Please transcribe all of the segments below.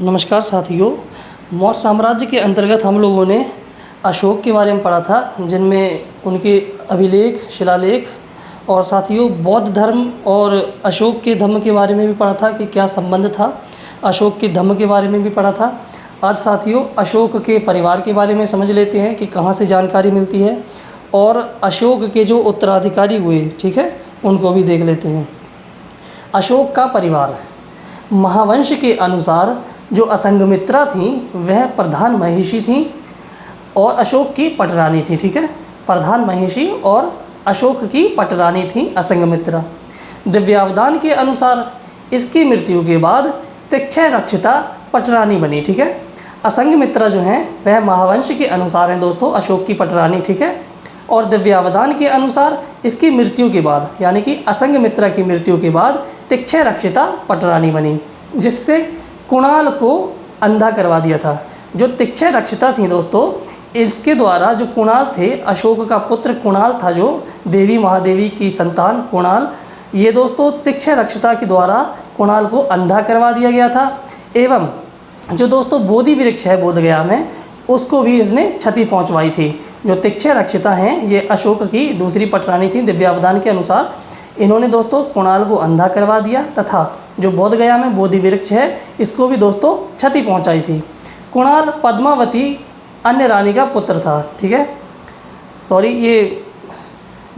नमस्कार साथियों। मौर्य साम्राज्य के अंतर्गत हम लोगों ने अशोक के बारे में पढ़ा था, जिनमें उनके अभिलेख, शिलालेख और साथियों बौद्ध धर्म और अशोक के धम्म के बारे में भी पढ़ा था कि क्या संबंध था। अशोक के धम्म के बारे में भी पढ़ा था। आज साथियों अशोक के परिवार के बारे में समझ लेते हैं कि कहाँ से जानकारी मिलती है, और अशोक के जो उत्तराधिकारी हुए, ठीक है, उनको भी देख लेते हैं। अशोक का परिवार। महावंश के अनुसार जो असंघमित्रा थी वह प्रधान महिषी थी और अशोक की पटरानी थी, ठीक है। प्रधान महिषी और अशोक की पटरानी थी असंघमित्रा। दिव्यावदान के अनुसार इसकी मृत्यु के बाद तिक्षय रक्षिता पटरानी बनी, ठीक है। असंघमित्रा जो हैं वह महावंश के अनुसार हैं दोस्तों अशोक की पटरानी, ठीक है। और दिव्यावदान के अनुसार इसकी मृत्यु के बाद, यानी कि असंघमित्रा की मृत्यु के बाद तिक्षय रक्षिता पटरानी बनी, जिससे कुणाल को अंधा करवा दिया था। जो तिक्षय रक्षिता थी दोस्तों, इसके द्वारा जो कुणाल थे, अशोक का पुत्र कुणाल था, जो देवी महादेवी की संतान कुणाल, ये दोस्तों तिक्षय रक्षिता के द्वारा कुणाल को अंधा करवा दिया गया था। एवं जो दोस्तों बोधि वृक्ष है बोधगया में, उसको भी इसने क्षति पहुंचवाई थी। जो तिक्षय रक्षिता हैं ये अशोक की दूसरी पटरानी थी। दिव्यावदान के अनुसार इन्होंने दोस्तों कुणाल को अंधा करवा दिया तथा जो बोधगया में बोधि वृक्ष है इसको भी दोस्तों क्षति पहुंचाई थी। कुणाल पद्मावती अन्य रानी का पुत्र था, ठीक है। ये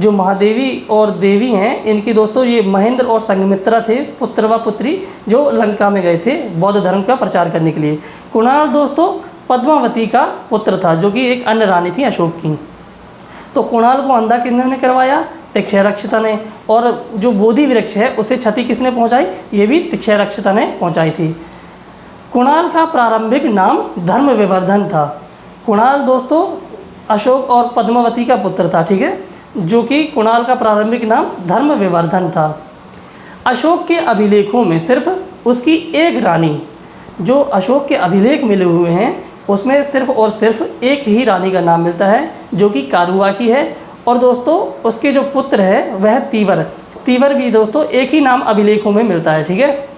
जो महादेवी और देवी हैं इनकी दोस्तों ये महेंद्र और संघमित्रा थे, पुत्र व पुत्री, जो लंका में गए थे बौद्ध धर्म का प्रचार करने के लिए। कुणाल दोस्तों पद्मावती का पुत्र था, जो कि एक अन्य रानी थी अशोक की। तो कुणाल को अंधा किन्होंने करवाया? तिक्षय रक्षिता ने। और जो बोधि वृक्ष है उसे क्षति किसने पहुंचाई? ये भी तिक्षय रक्षिता ने पहुंचाई थी। कुणाल का प्रारंभिक नाम धर्म विवर्धन था। कुणाल दोस्तों अशोक और पद्मावती का पुत्र था, ठीक है, जो कि कुणाल का प्रारंभिक नाम धर्म विवर्धन था। अशोक के अभिलेखों में सिर्फ उसकी एक रानी, जो अशोक के अभिलेख मिले हुए हैं उसमें सिर्फ और सिर्फ एक ही रानी का नाम मिलता है, जो कि कारुवाकी है। और दोस्तों उसके जो पुत्र है वह तीवर भी दोस्तों एक ही नाम अभिलेखों में मिलता है, ठीक है।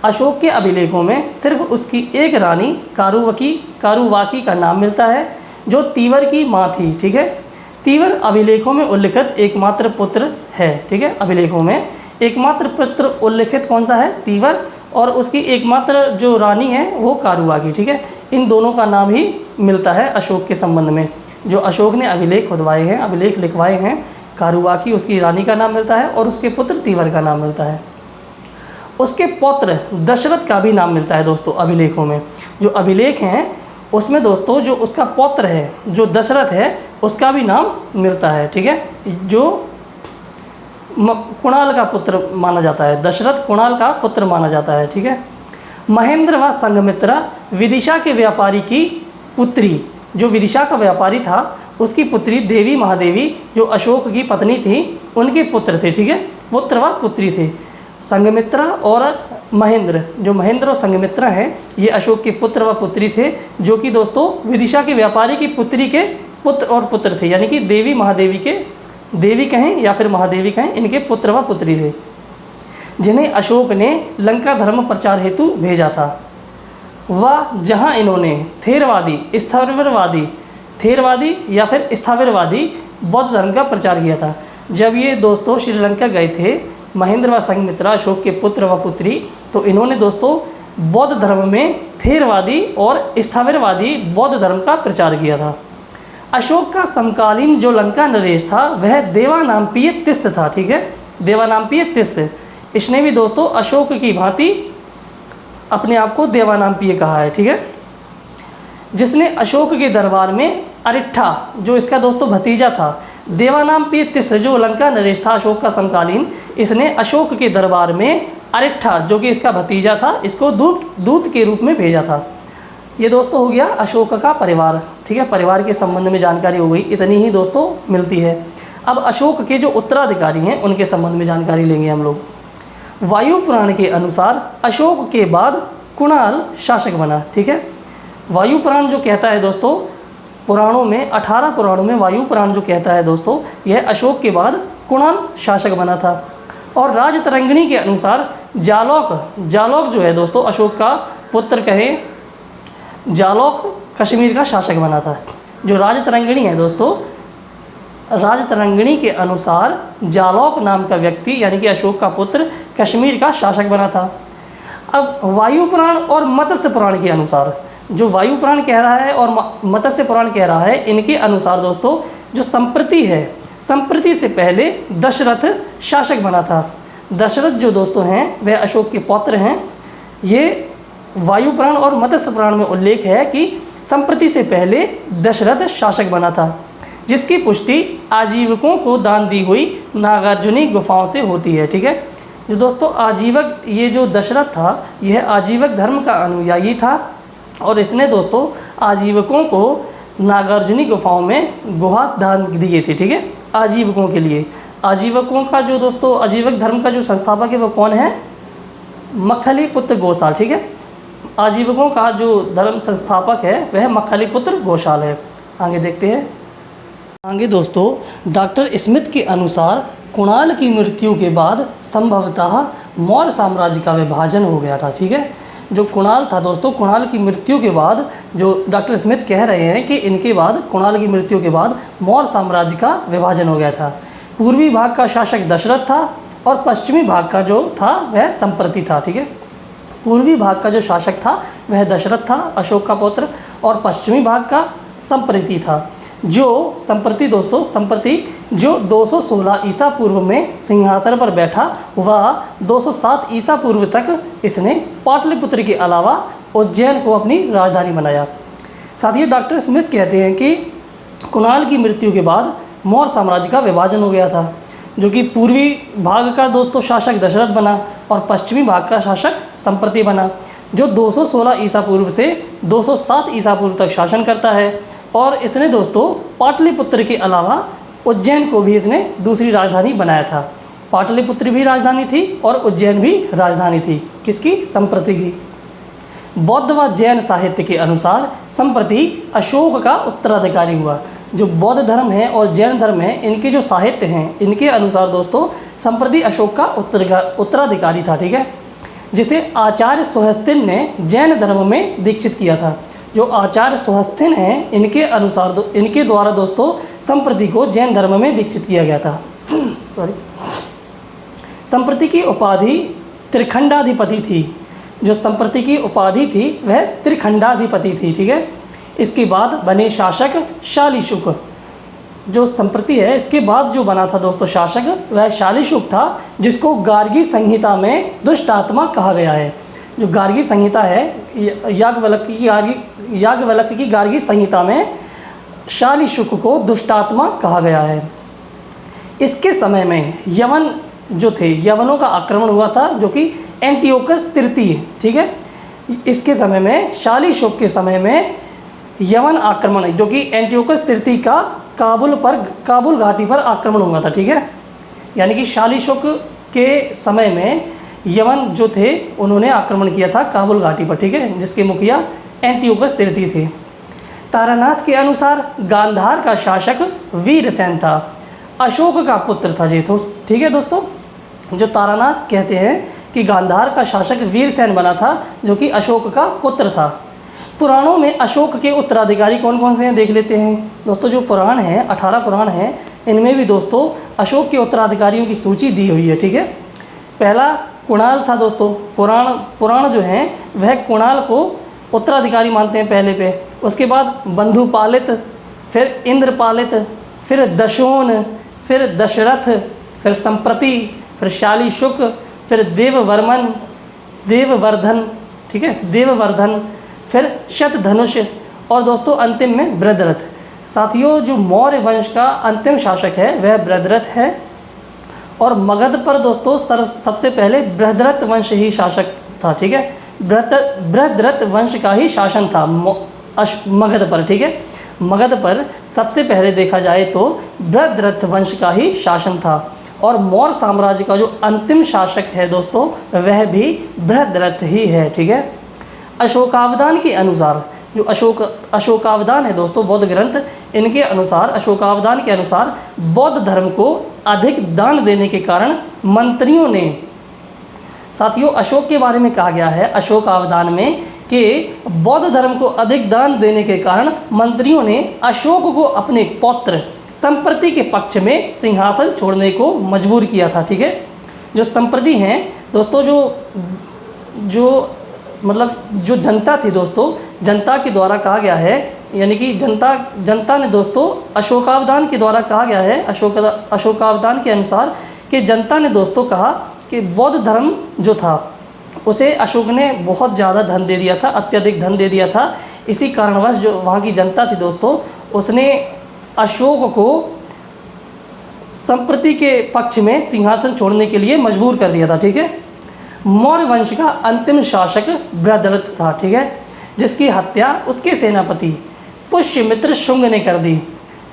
अशोक के अभिलेखों में सिर्फ उसकी एक रानी कारुवाकी का नाम मिलता है, जो तीवर की माँ थी, ठीक है। तीवर अभिलेखों में उल्लिखित एकमात्र पुत्र है, ठीक है। अभिलेखों में एकमात्र पुत्र उल्लिखित कौन सा है? तीवर। और उसकी एकमात्र जो रानी है वो कारुवाकी, ठीक है। इन दोनों का नाम ही मिलता है अशोक के संबंध में। जो अशोक ने अभिलेख खुदवाए हैं, अभिलेख लिखवाए हैं, कारुवाकी उसकी रानी का नाम मिलता है और उसके पुत्र तीवर का नाम मिलता है। उसके पौत्र दशरथ का भी नाम मिलता है दोस्तों अभिलेखों में। जो अभिलेख हैं उसमें दोस्तों जो उसका पौत्र है, जो दशरथ है, उसका भी नाम मिलता है, ठीक है। जो कुणाल का पुत्र माना जाता है, दशरथ कुणाल का पुत्र माना जाता है, ठीक है। महेंद्र व संघमित्रा विदिशा के व्यापारी की पुत्री, जो विदिशा का व्यापारी था उसकी पुत्री देवी महादेवी, जो अशोक की पत्नी थी, उनके पुत्र थे, ठीक है। पुत्र व पुत्री थे। संघमित्रा और महेंद्र, जो महेंद्र और संघमित्रा हैं, ये अशोक के पुत्र व पुत्री थे, जो कि दोस्तों विदिशा के व्यापारी की पुत्री के पुत्र और पुत्र थे, यानी कि देवी महादेवी के, देवी कहें या फिर महादेवी कहें, इनके पुत्र व पुत्री थे, जिन्हें अशोक ने लंका धर्म प्रचार हेतु भेजा था। वह जहां इन्होंने थेरवादी या फिर स्थावरवादी बौद्ध धर्म का प्रचार किया था। जब ये दोस्तों श्रीलंका गए थे महेंद्र व संघमित्रा, अशोक के पुत्र व पुत्री, तो इन्होंने दोस्तों बौद्ध धर्म में थेरवादी और स्थावरवादी बौद्ध धर्म का प्रचार किया था। अशोक का समकालीन जो लंका नरेश था वह देवानाम्पीय तिस्स था, ठीक है। देवानाम्पीय तिस्स, इसने भी दोस्तों अशोक की भांति अपने आप को देवानाम्पीय कहा है, ठीक है। जिसने अशोक के दरबार में अरिट्ठा, जो इसका दोस्तों भतीजा था, देवानाम्पीय तिस्स जो लंका नरेश था अशोक का समकालीन, इसने अशोक के दरबार में अरिट्ठा, जो कि इसका भतीजा था, इसको दूत के रूप में भेजा था। ये दोस्तों हो गया अशोक का परिवार, ठीक है। परिवार के संबंध में जानकारी हो गई, इतनी ही दोस्तों मिलती है। अब अशोक के जो उत्तराधिकारी हैं उनके संबंध में जानकारी लेंगे हम लोग। वायु पुराण के अनुसार अशोक के बाद कुणाल शासक बना, ठीक है। वायु पुराण जो कहता है दोस्तों, पुराणों में 18 पुराणों में वायु पुराण जो कहता है दोस्तों, यह अशोक के बाद कुणाल शासक बना था। और राजतरंगिणी के अनुसार जालौक जो है दोस्तों अशोक का पुत्र कहे जालौक कश्मीर का शासक बना था। जो राजतरंगिणी है दोस्तों, राजतरंगिणी के अनुसार जालौक नाम का व्यक्ति यानी कि अशोक का पुत्र कश्मीर का शासक बना था। अब वायु पुराण और मत्स्य पुराण के अनुसार, जो वायु पुराण कह रहा है और मत्स्य पुराण कह रहा है, इनके अनुसार दोस्तों जो संप्रति है, संप्रति से पहले दशरथ शासक बना था। दशरथ जो दोस्तों हैं वह अशोक के पौत्र हैं। ये वायु पुराण और मत्स्य पुराण में उल्लेख है कि संप्रति से पहले दशरथ शासक बना था, जिसकी पुष्टि आजीवकों को दान दी हुई नागार्जुनी गुफाओं से होती है। ठीक है, जो दोस्तों आजीवक, ये जो दशरथ था यह आजीवक धर्म का अनुयायी था और इसने दोस्तों आजीवकों को नागार्जुनी गुफाओं में गुहा दान दिए थे। ठीक है, आजीवकों के लिए। आजीवकों का जो दोस्तों आजीवक धर्म का जो संस्थापक है वो कौन है? मक्खली पुत्र गोसाल। ठीक है, आजीवकों का जो धर्म संस्थापक है वह मक्खली पुत्र गोसाल है। आगे देखते हैं। आगे दोस्तों डॉक्टर स्मिथ के अनुसार कुणाल की मृत्यु के बाद संभवतः मौर्य साम्राज्य का विभाजन हो गया था। ठीक है, जो कुणाल था दोस्तों, कुणाल की मृत्यु के बाद, जो डॉक्टर स्मिथ कह रहे हैं कि इनके बाद, कुणाल की मृत्यु के बाद मौर्य साम्राज्य का विभाजन हो गया था। पूर्वी भाग का शासक दशरथ था और पश्चिमी भाग का जो था वह संप्रति था। ठीक है, पूर्वी भाग का जो शासक था वह दशरथ था, अशोक का पुत्र, और पश्चिमी भाग का संप्रति था। जो संप्रति दोस्तों, संप्रति जो 216 ईसा पूर्व में सिंहासन पर बैठा, वह 207 ईसा पूर्व तक इसने पाटलिपुत्र के अलावा उज्जैन को अपनी राजधानी बनाया। साथियों डॉक्टर स्मिथ कहते हैं कि कुणाल की मृत्यु के बाद मौर्य साम्राज्य का विभाजन हो गया था, जो कि पूर्वी भाग का दोस्तों शासक दशरथ बना और पश्चिमी भाग का शासक संप्रति बना, जो 216 ईसा पूर्व से 207 ईसा पूर्व तक शासन करता है। और इसने दोस्तों पाटलिपुत्र के अलावा उज्जैन को भी इसने दूसरी राजधानी बनाया था। पाटलिपुत्र भी राजधानी थी और उज्जैन भी राजधानी थी। किसकी? संप्रति की। बौद्ध व जैन साहित्य के अनुसार संप्रति अशोक का उत्तराधिकारी हुआ। जो बौद्ध धर्म है और जैन धर्म है, इनके जो साहित्य हैं, इनके अनुसार दोस्तों संप्रति अशोक का उत्तराधिकारी था। ठीक है, जिसे आचार्य सुहस्तिन ने जैन धर्म में दीक्षित किया था। जो आचार्य सुहस्तिन हैं, इनके अनुसार इनके द्वारा दोस्तों संप्रति को जैन धर्म में दीक्षित किया गया था। सॉरी, संप्रति की उपाधि त्रिखंडाधिपति थी। जो संप्रति की उपाधि थी वह त्रिखंडाधिपति थी। ठीक है, इसके बाद बने शासक शालीशुक। जो संप्रति है इसके बाद जो बना था दोस्तों शासक, वह शालीशुक था, जिसको गार्गी संहिता में दुष्ट आत्मा कहा गया है। जो गार्गी संहिता है, याज्ञवल्क्य की गार्गी संहिता में शालीशुक को दुष्टात्मा कहा गया है। इसके समय में यवन जो थे, यवनों का आक्रमण हुआ था, जो कि एंटियोकस तृतीय। ठीक है, इसके समय में, शालीशुक के समय में यवन आक्रमण, जो कि एंटियोकस तृतीय का काबुल घाटी पर आक्रमण हुआ था। ठीक है, यानी कि शालीशुक के समय में यवन जो थे उन्होंने आक्रमण किया था काबुल घाटी पर। ठीक है, जिसके मुखिया एंटियोकस तृतीय थे। तारानाथ के अनुसार गांधार का शासक वीरसेन था, अशोक का पुत्र था जी। तो ठीक है दोस्तों, जो तारानाथ कहते हैं कि गांधार का शासक वीरसेन बना था, जो कि अशोक का पुत्र था। पुराणों में अशोक के उत्तराधिकारी कौन कौन से हैं देख लेते हैं दोस्तों। जो पुराण हैं, 18 पुराण हैं, इनमें भी दोस्तों अशोक के उत्तराधिकारियों की सूची दी हुई है। ठीक है, पहला कुणाल था दोस्तों। पुराण जो हैं वह कुणाल को उत्तराधिकारी मानते हैं पहले पे। उसके बाद बंधुपालित, फिर इंद्रपालित, फिर दशोन, फिर दशरथ, फिर संप्रति, फिर शालीशुक, फिर देववर्धन। ठीक है, देववर्धन, फिर शतधनुष और दोस्तों अंतिम में बृहद्रथ। साथियों जो मौर्य वंश का अंतिम शासक है वह बृहद्रथ है। और मगध पर दोस्तों सबसे पहले बृहद्रथ वंश ही शासक था। ठीक है, बृहद्रथ वंश का ही शासन था मगध पर। ठीक है, मगध पर सबसे पहले देखा जाए तो बृहद्रथ वंश का ही शासन था। और मौर्य साम्राज्य का जो अंतिम शासक है दोस्तों वह भी बृहद्रथ ही है। ठीक है, अशोकावदान के अनुसार, जो अशोकावदान है दोस्तों बौद्ध ग्रंथ, इनके अनुसार, अशोकावदान के अनुसार बौद्ध धर्म को अधिक दान देने के कारण मंत्रियों ने, साथियों अशोक के बारे में कहा गया है अशोकावदान में कि बौद्ध धर्म को अधिक दान देने के कारण मंत्रियों ने अशोक को अपने पौत्र संप्रति के पक्ष में सिंहासन छोड़ने को मजबूर किया था। ठीक है, जो संप्रति हैं दोस्तों, जो जो जनता थी दोस्तों, जनता के द्वारा कहा गया है, यानी कि जनता ने दोस्तों अशोकावदान के द्वारा कहा गया है, अशोकावदान के अनुसार कि जनता ने दोस्तों कहा कि बौद्ध धर्म जो था उसे अशोक ने बहुत ज़्यादा धन दे दिया था, अत्यधिक धन दे दिया था। इसी कारणवश जो वहाँ की जनता थी दोस्तों, उसने अशोक को संप्रति के पक्ष में सिंहासन छोड़ने के लिए मजबूर कर दिया था। ठीक है, मौर्य वंश का अंतिम शासक बृहद्रथ था। ठीक है, जिसकी हत्या उसके सेनापति पुष्यमित्र शुंग ने कर दी।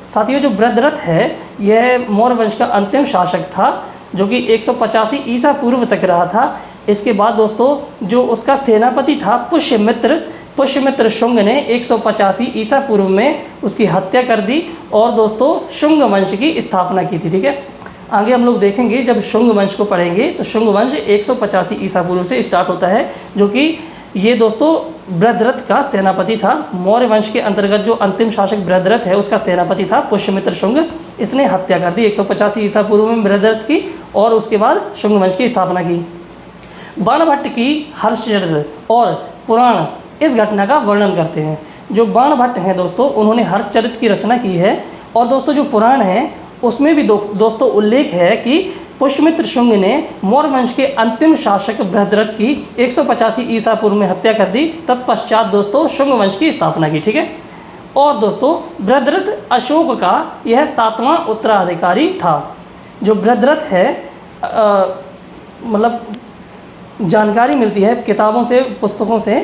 साथियों, जो बृहद्रथ है यह मौर्य वंश का अंतिम शासक था, जो कि 185 ईसा पूर्व तक रहा था। इसके बाद दोस्तों जो उसका सेनापति था पुष्यमित्र शुंग ने 185 ईसा पूर्व में उसकी हत्या कर दी और दोस्तों शुंग वंश की स्थापना की थी। ठीक है, आगे हम लोग देखेंगे जब शुंग वंश को पढ़ेंगे तो शुंग वंश 185 ईसा पूर्व से स्टार्ट होता है, जो कि ये दोस्तों बृहद्रथ का सेनापति था। मौर्य वंश के अंतर्गत जो अंतिम शासक बृहद्रथ है उसका सेनापति था पुष्यमित्र शुंग। इसने हत्या कर दी 185 ईसा पूर्व में बृहद्रथ की और उसके बाद शुंग वंश की स्थापना की। बाणभट्ट की हर्षचरित और पुराण इस घटना का वर्णन करते हैं। जो बाणभट्ट हैं दोस्तों, उन्होंने हर्षचरित की रचना की है और दोस्तों जो पुराण है उसमें भी दोस्तों उल्लेख है कि पुष्यमित्र शुंग ने मौर्य वंश के अंतिम शासक बृहद्रथ की 185 ईसा पूर्व में हत्या कर दी। तब पश्चात दोस्तों शुंग वंश की स्थापना की। ठीक है, और दोस्तों बृहद्रथ अशोक का यह 7वां उत्तराधिकारी था। जो बृहद्रथ है जानकारी मिलती है किताबों से, पुस्तकों से,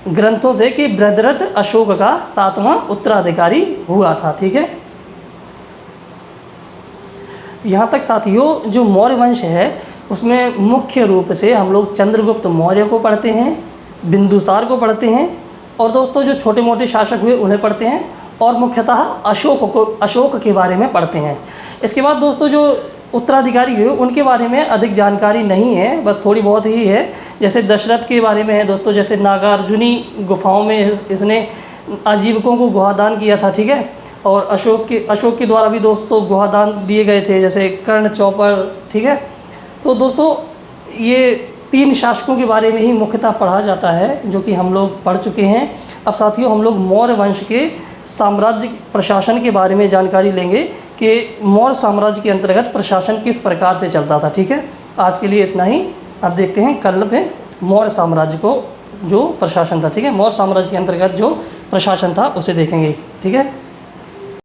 ग्रंथों से कि बृहद्रथ अशोक का 7वां उत्तराधिकारी हुआ था। ठीक है, यहाँ तक साथियों जो मौर्य वंश है उसमें मुख्य रूप से हम लोग चंद्रगुप्त मौर्य को पढ़ते हैं, बिंदुसार को पढ़ते हैं और दोस्तों जो छोटे मोटे शासक हुए उन्हें पढ़ते हैं और मुख्यतः अशोक के बारे में पढ़ते हैं। इसके बाद दोस्तों जो उत्तराधिकारी हुए उनके बारे में अधिक जानकारी नहीं है, बस थोड़ी बहुत ही है। जैसे दशरथ के बारे में है दोस्तों, जैसे नागार्जुनी गुफाओं में इसने आजीविकों को गुहादान किया था। ठीक है, और अशोक के द्वारा भी दोस्तों गुहादान दिए गए थे, जैसे कर्ण चौपर। ठीक है, तो दोस्तों ये 3 शासकों के बारे में ही मुख्यतः पढ़ा जाता है, जो कि हम लोग पढ़ चुके हैं। अब साथियों हम लोग मौर्य वंश के साम्राज्य प्रशासन के बारे में जानकारी लेंगे कि मौर्य साम्राज्य के अंतर्गत प्रशासन किस प्रकार से चलता था। ठीक है, आज के लिए इतना ही। अब देखते हैं कल में मौर्य साम्राज्य को जो प्रशासन था। ठीक है, मौर्य साम्राज्य के अंतर्गत जो प्रशासन था उसे देखेंगे। ठीक है।